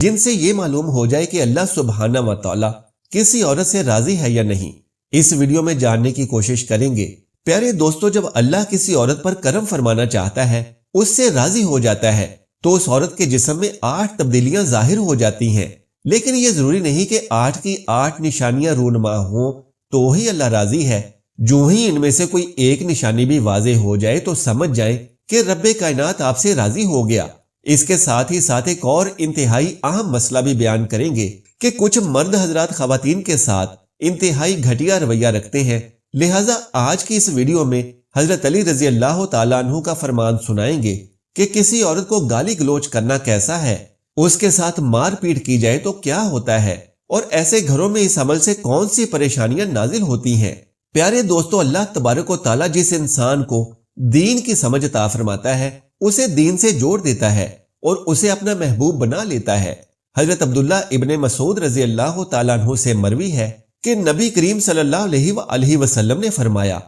جن سے یہ معلوم ہو جائے کہ اللہ سبحانہ و تعالی کسی عورت سے راضی ہے یا نہیں۔ اس ویڈیو میں جاننے کی کوشش کریں گے۔ پیارے دوستو، جب اللہ کسی عورت پر کرم فرمانا چاہتا ہے، اس سے راضی ہو جاتا ہے، تو اس عورت کے جسم میں 8 تبدیلیاں ظاہر ہو جاتی ہیں۔ لیکن یہ ضروری نہیں کہ 8 کی 8 نشانیاں رونما ہوں تو ہی اللہ راضی ہے۔ جو ہی ان میں سے کوئی ایک نشانی بھی واضح ہو جائے تو سمجھ جائیں کہ رب کائنات آپ سے راضی ہو گیا۔ اس کے ساتھ ہی ساتھ ایک اور انتہائی اہم مسئلہ بھی بیان کریں گے کہ کچھ مرد حضرات خواتین کے ساتھ انتہائی گھٹیا رویہ رکھتے ہیں۔ لہٰذا آج کی اس ویڈیو میں حضرت علی رضی اللہ تعالیٰ عنہ کا فرمان سنائیں گے کہ کسی عورت کو گالی گلوچ کرنا کیسا ہے، اس کے ساتھ مار پیٹ کی جائے تو کیا ہوتا ہے، اور ایسے گھروں میں اس عمل سے کون سی پریشانیاں نازل ہوتی ہیں۔ پیارے دوستو، اللہ تبارک و تعالیٰ جس انسان کو دین کی سمجھ عطا فرماتا ہے، اسے دین سے جوڑ دیتا ہے اور اسے اپنا محبوب بنا لیتا ہے۔ حضرت عبداللہ ابن مسعود رضی اللہ تعالیٰ عنہ سے مروی ہے کہ نبی کریم صلی اللہ علیہ وسلم نے فرمایا،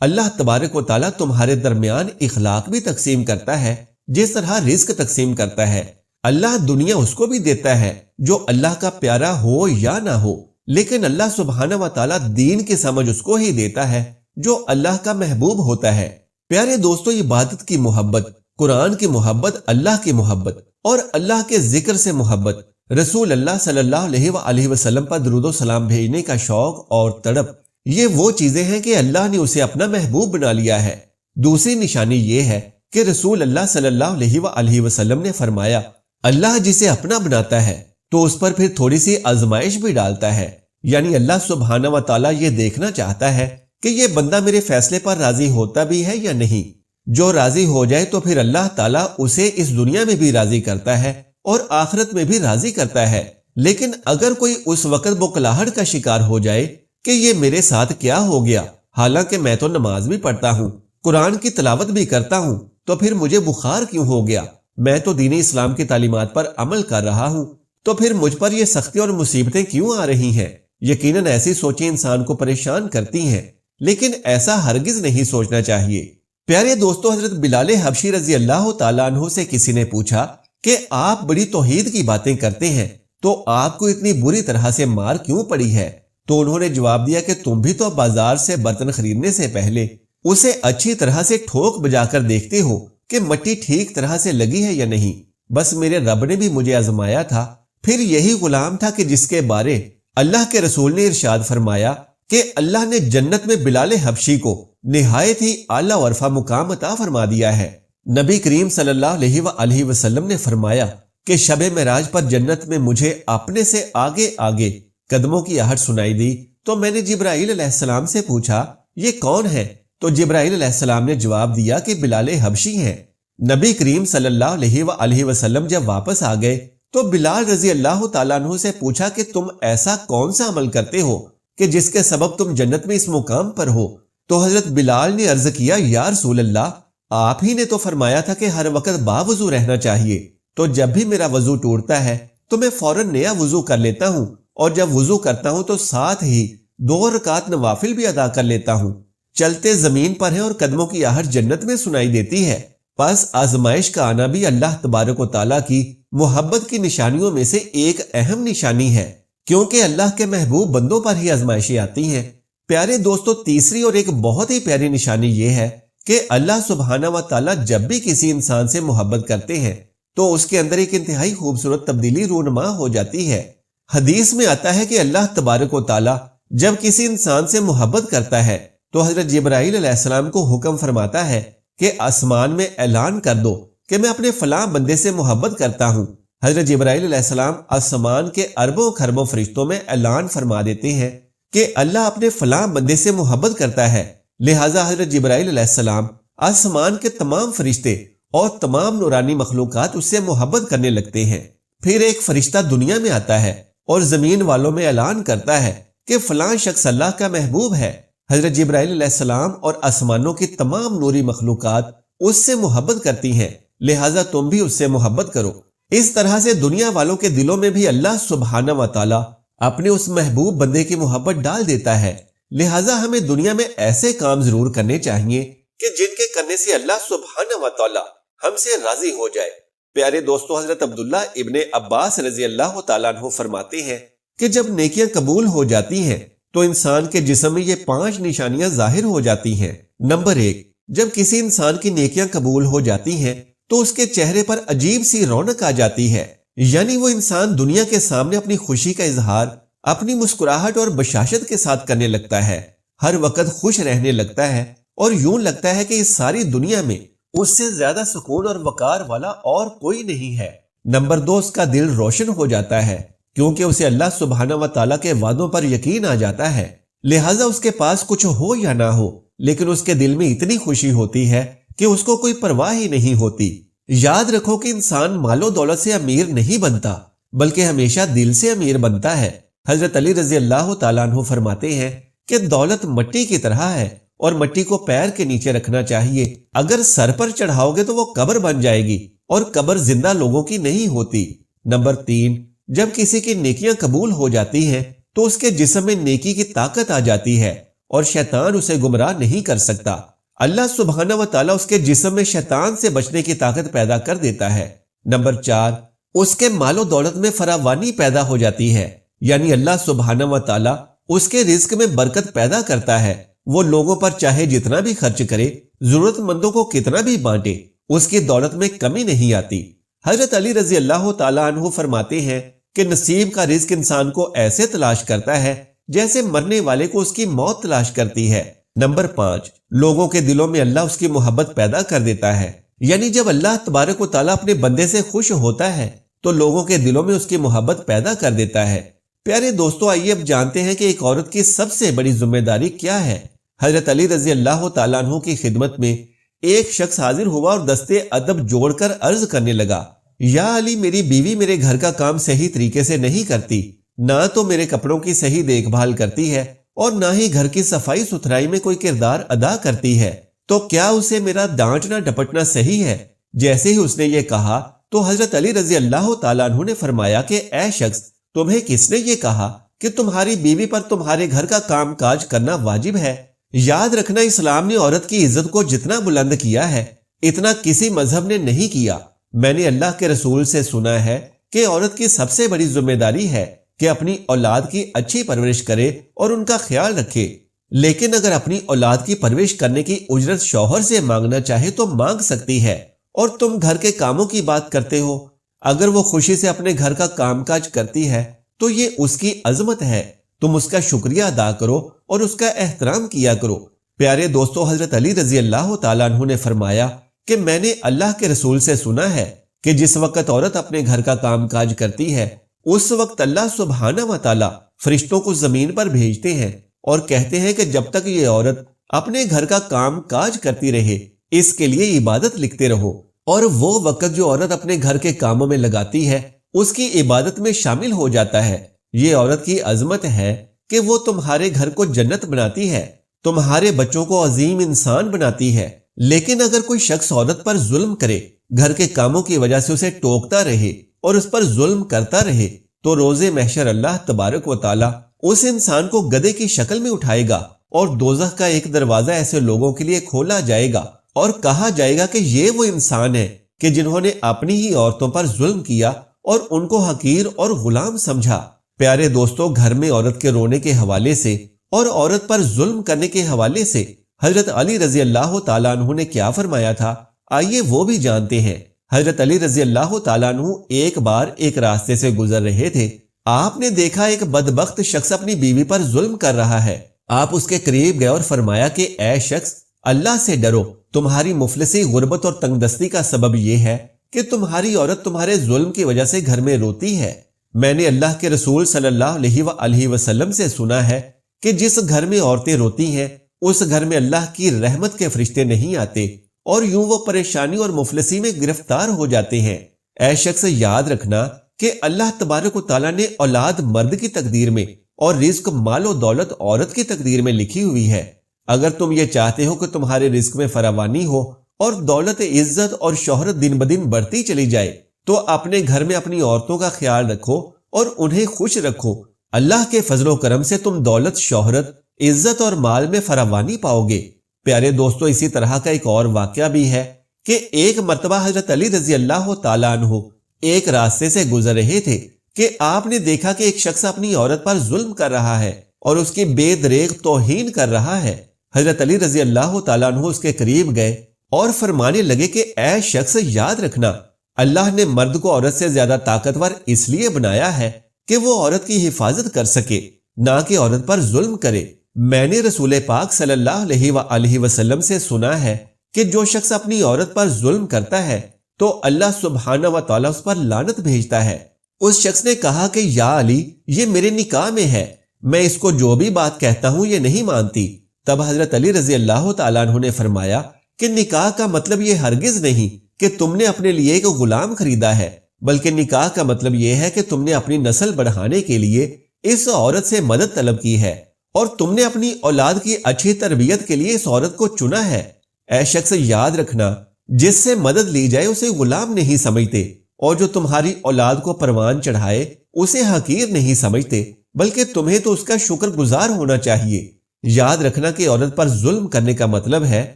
اللہ تبارک و تعالیٰ تمہارے درمیان اخلاق بھی تقسیم کرتا ہے جس طرح رزق تقسیم کرتا ہے۔ اللہ دنیا اس کو بھی دیتا ہے جو اللہ کا پیارا ہو یا نہ ہو، لیکن اللہ سبحانہ و تعالیٰ دین کی سمجھ اس کو ہی دیتا ہے جو اللہ کا محبوب ہوتا ہے۔ پیارے دوستو، عبادت کی محبت، قرآن کی محبت، اللہ کی محبت اور اللہ کے ذکر سے محبت، رسول اللہ صلی اللہ علیہ وسلم پر درود و سلام بھیجنے کا شوق اور تڑپ، یہ وہ چیزیں ہیں کہ اللہ نے اسے اپنا محبوب بنا لیا ہے۔ دوسری نشانی یہ ہے کہ رسول اللہ صلی اللہ علیہ وسلم نے فرمایا، اللہ جسے اپنا بناتا ہے تو اس پر پھر تھوڑی سی آزمائش بھی ڈالتا ہے۔ یعنی اللہ سبحانہ و تعالیٰ یہ دیکھنا چاہتا ہے کہ یہ بندہ میرے فیصلے پر راضی ہوتا بھی ہے یا نہیں۔ جو راضی ہو جائے تو پھر اللہ تعالیٰ اسے اس دنیا میں بھی راضی کرتا ہے اور آخرت میں بھی راضی کرتا ہے۔ لیکن اگر کوئی اس وقت بخلاہٹ کا شکار ہو جائے کہ یہ میرے ساتھ کیا ہو گیا، حالانکہ میں تو نماز بھی پڑھتا ہوں، قرآن کی تلاوت بھی کرتا ہوں، تو پھر مجھے بخار کیوں ہو گیا؟ میں تو دین اسلام کی تعلیمات پر عمل کر رہا ہوں، تو پھر مجھ پر یہ سختی اور مصیبتیں کیوں آ رہی ہیں؟ یقیناً ایسی سوچیں انسان کو پریشان کرتی ہیں، لیکن ایسا ہرگز نہیں سوچنا چاہیے۔ پیارے دوستو، حضرت بلال حبشی رضی اللہ تعالیٰ عنہ سے کسی نے پوچھا کہ آپ بڑی توحید کی باتیں کرتے ہیں، تو آپ کو اتنی بری طرح سے مار کیوں پڑی ہے؟ تو انہوں نے جواب دیا کہ تم بھی تو بازار سے برتن خریدنے سے پہلے اسے اچھی طرح سے ٹھوک بجا کر دیکھتے ہو کہ مٹی ٹھیک طرح سے لگی ہے یا نہیں۔ بس میرے رب نے بھی مجھے آزمایا تھا، پھر یہی غلام تھا کہ جس کے بارے اللہ کے رسول نے ارشاد فرمایا کہ اللہ نے جنت میں بلال حبشی کو نہایت ہی اعلیٰ و عرفہ مقام عطا فرما دیا ہے۔ نبی کریم صلی اللہ علیہ وسلم نے فرمایا کہ شب معراج پر جنت میں مجھے اپنے سے آگے آگے قدموں کی آہٹ سنائی دی، تو میں نے جبرائیل علیہ السلام سے پوچھا، یہ کون ہے؟ تو جبرائیل علیہ السلام نے جواب دیا کہ بلال حبشی ہیں۔ نبی کریم صلی اللہ علیہ وسلم جب واپس آ گئے تو بلال رضی اللہ تعالیٰ عنہ سے پوچھا کہ تم ایسا کون سا عمل کرتے ہو کہ جس کے سبب تم جنت میں اس مقام پر ہو؟ تو حضرت بلال نے عرض کیا، یا رسول اللہ، آپ ہی نے تو فرمایا تھا کہ ہر وقت باوضو رہنا چاہیے، تو جب بھی میرا وضو ٹوٹتا ہے تو میں فوراً نیا وضو کر لیتا ہوں، اور جب وضو کرتا ہوں تو ساتھ ہی 2 رکعت نوافل بھی ادا کر لیتا ہوں۔ چلتے زمین پر ہیں اور قدموں کی آہٹ جنت میں سنائی دیتی ہے۔ پس آزمائش کا آنا بھی اللہ تبارک و تعالیٰ کی محبت کی نشانیوں میں سے ایک اہم نشانی ہے، کیونکہ اللہ کے محبوب بندوں پر ہی آزمائشیں آتی ہیں۔ پیارے دوستو، تیسری اور ایک بہت ہی پیاری نشانی یہ ہے کہ اللہ سبحانہ و تعالیٰ جب بھی کسی انسان سے محبت کرتے ہیں تو اس کے اندر ایک انتہائی خوبصورت تبدیلی رونما ہو جاتی ہے۔ حدیث میں آتا ہے کہ اللہ تبارک و تعالیٰ جب کسی انسان سے محبت کرتا ہے تو حضرت جبرائیل علیہ السلام کو حکم فرماتا ہے کہ آسمان میں اعلان کر دو کہ میں اپنے فلاں بندے سے محبت کرتا ہوں۔ حضرت جبرائیل علیہ السلام آسمان کے اربوں خربوں فرشتوں میں اعلان فرما دیتے ہیں کہ اللہ اپنے فلاں بندے سے محبت کرتا ہے۔ لہٰذا حضرت جبرائیل علیہ السلام، آسمان کے تمام فرشتے اور تمام نورانی مخلوقات اس سے محبت کرنے لگتے ہیں۔ پھر ایک فرشتہ دنیا میں آتا ہے اور زمین والوں میں اعلان کرتا ہے کہ فلاں شخص اللہ کا محبوب ہے۔ حضرت جبرائیل علیہ السلام اور آسمانوں کی تمام نوری مخلوقات اس سے محبت کرتی ہیں، لہٰذا تم بھی اس سے محبت کرو۔ اس طرح سے دنیا والوں کے دلوں میں بھی اللہ سبحانہ و تعالیٰ اپنے اس محبوب بندے کی محبت ڈال دیتا ہے۔ لہٰذا ہمیں دنیا میں ایسے کام ضرور کرنے چاہیے کہ جن کے کرنے سے اللہ سبحانہ و تعالیٰ ہم سے راضی ہو جائے۔ پیارے دوستو، حضرت عبداللہ ابن عباس رضی اللہ تعالیٰ عنہ فرماتے ہیں کہ جب نیکیاں قبول ہو جاتی ہیں تو انسان کے جسم میں یہ 5 نشانیاں ظاہر ہو جاتی ہیں۔ نمبر 1، جب کسی انسان کی نیکیاں قبول ہو جاتی ہیں تو اس کے چہرے پر عجیب سی رونق آ جاتی ہے، یعنی وہ انسان دنیا کے سامنے اپنی خوشی کا اظہار اپنی مسکراہٹ اور بشاشت کے ساتھ کرنے لگتا ہے، ہر وقت خوش رہنے لگتا ہے اور یوں لگتا ہے کہ اس ساری دنیا میں اس سے زیادہ سکون اور وقار والا اور کوئی نہیں ہے۔ نمبر 2، اس کا دل روشن ہو جاتا ہے کیونکہ اسے اللہ سبحانہ و تعالیٰ کے وعدوں پر یقین آ جاتا ہے، لہٰذا اس کے پاس کچھ ہو یا نہ ہو لیکن اس کے دل میں اتنی خوشی ہوتی ہے کہ اس کو کوئی پرواہ ہی نہیں ہوتی۔ یاد رکھو کہ انسان مال و دولت سے امیر نہیں بنتا بلکہ ہمیشہ دل سے امیر بنتا ہے۔ حضرت علی رضی اللہ تعالیٰ عنہ فرماتے ہیں کہ دولت مٹی کی طرح ہے اور مٹی کو پیر کے نیچے رکھنا چاہیے، اگر سر پر چڑھاؤ گے تو وہ قبر بن جائے گی اور قبر زندہ لوگوں کی نہیں ہوتی۔ نمبر 3، جب کسی کی نیکیاں قبول ہو جاتی ہیں تو اس کے جسم میں نیکی کی طاقت آ جاتی ہے اور شیطان اسے گمراہ نہیں کر سکتا۔ اللہ سبحانہ و تعالیٰ اس کے جسم میں شیطان سے بچنے کی طاقت پیدا کر دیتا ہے۔ نمبر 4، اس کے مال و دولت میں فراوانی پیدا ہو جاتی ہے، یعنی اللہ سبحانہ و تعالیٰ اس کے رزق میں برکت پیدا کرتا ہے، وہ لوگوں پر چاہے جتنا بھی خرچ کرے، ضرورت مندوں کو کتنا بھی بانٹے، اس کی دولت میں کمی نہیں آتی۔ حضرت علی رضی اللہ تعالیٰ عنہ فرماتے ہیں کہ نصیب کا رزق انسان کو ایسے تلاش کرتا ہے جیسے مرنے والے کو اس کی موت تلاش کرتی ہے۔ نمبر 5، لوگوں کے دلوں میں اللہ اس کی محبت پیدا کر دیتا ہے، یعنی جب اللہ تبارک و تعالیٰ اپنے بندے سے خوش ہوتا ہے تو لوگوں کے دلوں میں اس کی محبت پیدا کر دیتا ہے۔ پیارے دوستو، آئیے اب جانتے ہیں کہ ایک عورت کی سب سے بڑی ذمہ داری کیا ہے۔ حضرت علی رضی اللہ تعالیٰ عنہ کی خدمت میں ایک شخص حاضر ہوا اور دستے ادب جوڑ کر عرض کرنے لگا، یا علی، میری بیوی میرے گھر کا کام صحیح طریقے سے نہیں کرتی، نہ تو میرے کپڑوں کی صحیح دیکھ بھال کرتی ہے اور نہ ہی گھر کی صفائی ستھرائی میں کوئی کردار ادا کرتی ہے، تو کیا اسے میرا ڈانٹنا ڈپٹنا صحیح ہے؟ جیسے ہی اس نے یہ کہا تو حضرت علی رضی اللہ تعالیٰ عنہ نے فرمایا کہ اے شخص، تمہیں کس نے یہ کہا کہ تمہاری بیوی پر تمہارے گھر کا کام کاج کرنا واجب ہے؟ یاد رکھنا، اسلام نے عورت کی عزت کو جتنا بلند کیا ہے اتنا کسی مذہب نے نہیں کیا۔ میں نے اللہ کے رسول سے سنا ہے کہ عورت کی سب سے بڑی ذمہ داری ہے کہ اپنی اولاد کی اچھی پرورش کرے اور ان کا خیال رکھے، لیکن اگر اپنی اولاد کی پرورش کرنے کی اجرت شوہر سے مانگنا چاہے تو مانگ سکتی ہے۔ اور تم گھر کے کاموں کی بات کرتے ہو، اگر وہ خوشی سے اپنے گھر کا کام کاج کرتی ہے تو یہ اس کی عظمت ہے، تم اس کا شکریہ ادا کرو اور اس کا احترام کیا کرو۔ پیارے دوستو، حضرت علی رضی اللہ تعالیٰ عنہ نے فرمایا کہ میں نے اللہ کے رسول سے سنا ہے کہ جس وقت عورت اپنے گھر کا کام کاج کرتی ہے اس وقت اللہ سبحانہ و تعالیٰ فرشتوں کو زمین پر بھیجتے ہیں اور کہتے ہیں کہ جب تک یہ عورت اپنے گھر کا کام کاج کرتی رہے اس کے لیے عبادت لکھتے رہو، اور وہ وقت جو عورت اپنے گھر کے کاموں میں لگاتی ہے اس کی عبادت میں شامل ہو جاتا ہے۔ یہ عورت کی عظمت ہے کہ وہ تمہارے گھر کو جنت بناتی ہے، تمہارے بچوں کو عظیم انسان بناتی ہے۔ لیکن اگر کوئی شخص عورت پر ظلم کرے، گھر کے کاموں کی وجہ سے اسے ٹوکتا رہے اور اس پر ظلم کرتا رہے، تو روز محشر اللہ تبارک و تعالیٰ اس انسان کو گدھے کی شکل میں اٹھائے گا اور دوزخ کا ایک دروازہ ایسے لوگوں کے لیے کھولا جائے گا اور کہا جائے گا کہ یہ وہ انسان ہے کہ جنہوں نے اپنی ہی عورتوں پر ظلم کیا اور ان کو حقیر اور غلام سمجھا۔ پیارے دوستو، گھر میں عورت کے رونے کے حوالے سے اور عورت پر ظلم کرنے کے حوالے سے حضرت علی رضی اللہ تعالیٰ عنہ نے کیا فرمایا تھا، آئیے وہ بھی جانتے ہیں۔ حضرت علی رضی اللہ تعالیٰ عنہ ایک بار ایک راستے سے گزر رہے تھے، آپ نے دیکھا ایک بدبخت شخص اپنی بیوی پر ظلم کر رہا ہے۔ آپ اس کے قریب گئے اور فرمایا کہ اے شخص، اللہ سے ڈرو، تمہاری مفلسی، غربت اور تنگ دستی کا سبب یہ ہے کہ تمہاری عورت تمہارے ظلم کی وجہ سے گھر میں روتی ہے۔ میں نے اللہ کے رسول صلی اللہ علیہ وآلہ وسلم سے سنا ہے کہ جس گھر میں عورتیں روتی ہیں اس گھر میں اللہ کی رحمت کے فرشتے نہیں آتے اور یوں وہ پریشانی اور مفلسی میں گرفتار ہو جاتے ہیں۔ اے شخص، یاد رکھنا کہ اللہ تبارک و تعالیٰ نے اولاد مرد کی تقدیر میں اور رزق مال و دولت عورت کی تقدیر میں لکھی ہوئی ہے۔ اگر تم یہ چاہتے ہو کہ تمہارے رزق میں فراوانی ہو اور دولت، عزت اور شہرت دن بدن بڑھتی چلی جائے تو اپنے گھر میں اپنی عورتوں کا خیال رکھو اور انہیں خوش رکھو۔ اللہ کے فضل و کرم سے تم دولت، شہرت، عزت اور مال میں فراوانی پاؤ گے۔ پیارے دوستو، اسی طرح کا ایک اور واقعہ بھی ہے کہ ایک مرتبہ حضرت علی رضی اللہ تعالیٰ عنہ ایک راستے سے گزر رہے تھے کہ آپ نے دیکھا کہ ایک شخص اپنی عورت پر ظلم کر رہا ہے اور اس کی بے دریغ توہین کر رہا ہے۔ حضرت علی رضی اللہ تعالیٰ عنہ اس کے قریب گئے اور فرمانے لگے کہ اے شخص، یاد رکھنا، اللہ نے مرد کو عورت سے زیادہ طاقتور اس لیے بنایا ہے کہ وہ عورت کی حفاظت کر سکے، نہ کہ عورت پر ظلم کرے۔ میں نے رسول پاک صلی اللہ علیہ وآلہ وسلم سے سنا ہے کہ جو شخص اپنی عورت پر ظلم کرتا ہے تو اللہ سبحانہ و تعالیٰ اس پر لعنت بھیجتا ہے۔ اس شخص نے کہا کہ یا علی، یہ میرے نکاح میں ہے، میں اس کو جو بھی بات کہتا ہوں یہ نہیں مانتی۔ تب حضرت علی رضی اللہ تعالیٰ عنہ نے فرمایا کہ نکاح کا مطلب یہ ہرگز نہیں کہ تم نے اپنے لیے ایک غلام خریدا ہے، بلکہ نکاح کا مطلب یہ ہے کہ تم نے اپنی نسل بڑھانے کے لیے اس عورت سے مدد طلب کی ہے اور تم نے اپنی اولاد کی اچھی تربیت کے لیے اس عورت کو چنا ہے۔ اے شخص، یاد رکھنا، جس سے مدد لی جائے اسے غلام نہیں سمجھتے، اور جو تمہاری اولاد کو پروان چڑھائے اسے حقیر نہیں سمجھتے، بلکہ تمہیں تو اس کا شکر گزار ہونا چاہیے۔ یاد رکھنا کہ عورت پر ظلم کرنے کا مطلب ہے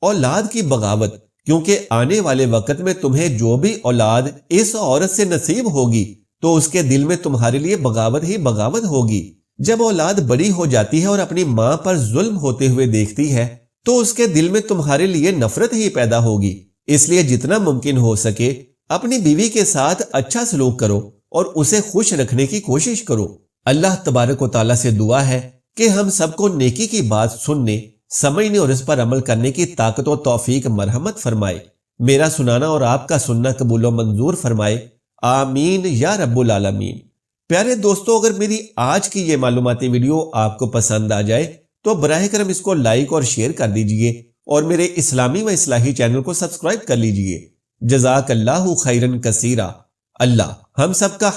اولاد کی بغاوت، کیونکہ آنے والے وقت میں تمہیں جو بھی اولاد اس عورت سے نصیب ہوگی تو اس کے دل میں تمہارے لیے بغاوت ہی بغاوت ہوگی۔ جب اولاد بڑی ہو جاتی ہے اور اپنی ماں پر ظلم ہوتے ہوئے دیکھتی ہے تو اس کے دل میں تمہارے لیے نفرت ہی پیدا ہوگی۔ اس لیے جتنا ممکن ہو سکے اپنی بیوی کے ساتھ اچھا سلوک کرو اور اسے خوش رکھنے کی کوشش کرو۔ اللہ تبارک و تعالیٰ سے دعا ہے کہ ہم سب کو نیکی کی بات سننے، سمجھنے اور اس پر عمل کرنے کی طاقت و توفیق مرحمت فرمائے۔ میرا سنانا اور آپ کا سننا قبول و منظور فرمائے، آمین یا رب العالمین۔ پیارے دوستو، اگر میری آج کی یہ معلوماتی ویڈیو آپ کو پسند آ جائے تو براہ کرم اس کو لائک اور شیئر کر دیجئے اور میرے اسلامی و اصلاحی چینل کو سبسکرائب کر لیجئے۔ جزاک اللہ خیرن کثیرا۔ اللہ ہم سب کا